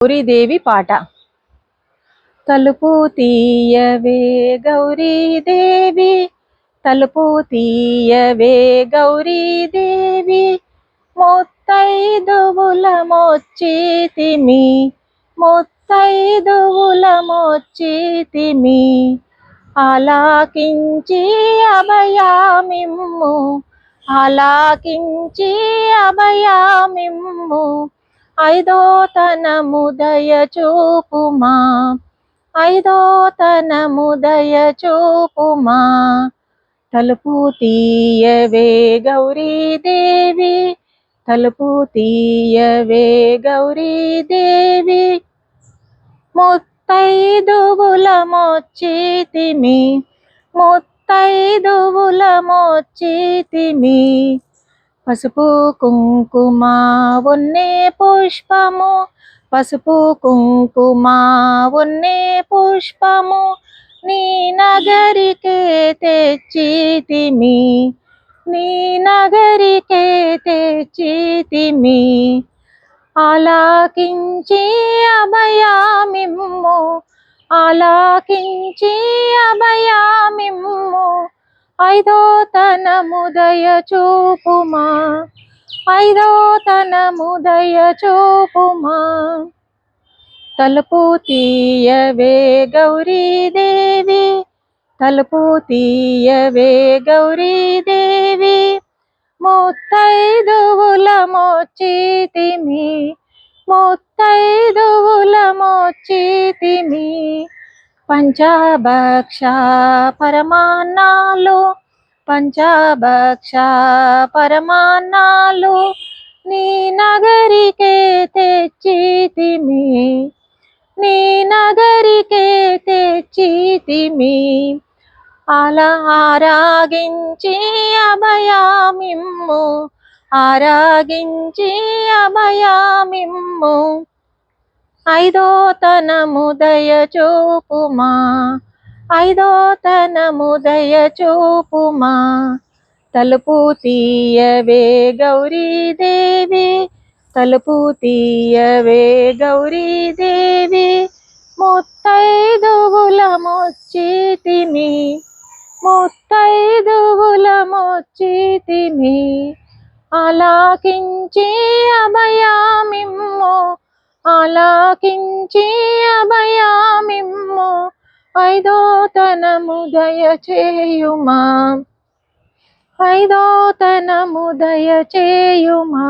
గౌరీదేవి పాట. తలుపు తీయవే గౌరీదేవి, తలుపు తీయవే గౌరీదేవి, ముత్తైదువులమొచ్చితిమి, ముత్తైదువులమొచ్చితిమి, ఆలకించి అభయమిమ్ము, ఆలకించి అభయమిమ్ము, ఐదో తనము దయ చూపుమా, ఐదో తనము దయ చూపుమా. తలుపు తీయవే గౌరీదేవి, తలుపు తీయవే గౌరీదేవి, ముత్తైదువులమొచ్చితిమి, ముత్తైదువులమొచ్చితిమి, పసుపు కుంకుమ వన్నె పుష్పము, పసుపు కుంకుమ వన్నె పుష్పము, నీ నగరికే తెచ్చితిమి, నీ నగరికే తెచ్చితిమి, ఆలకించి అభయమిమ్ము, ఆలకించి అభయమిమ్ము, ఐదో తనము దయ చూపుమా, ఐదో తనము దయ చూపుమా. తలుపు తీయవే గౌరీదేవి, తలుపు తీయవే గౌరీదేవి, ముత్తైదువులమొచ్చితిమి, ముత్తైదువులమొచ్చితిమి, పంచభక్ష పరమాన్నాలు, పంచభక్ష పరమాన్నాలు, నీ నగరికే తెచ్చితిమి, నీ నగరికే తెచ్చితిమి, ఆరాగించి అభయమిమ్ము, ఆరాగించి అభయమిమ్ము, ఐదో తనము దయ చూపుమా, ఐదో తనము దయ చూపుమా. తలుపు తీయవే గౌరీదేవి, తలుపు తీయవే గౌరీదేవి, ముత్తైదువులమొచ్చితిమి, ముత్తైదువులమొచ్చితిమి, ఆలకించి అభయమిమ్ము, ఆలకించి అభయమిమ్ము, ఐదో తనము దయ చేయుమా, ఐదో తనము దయ చేయుమా.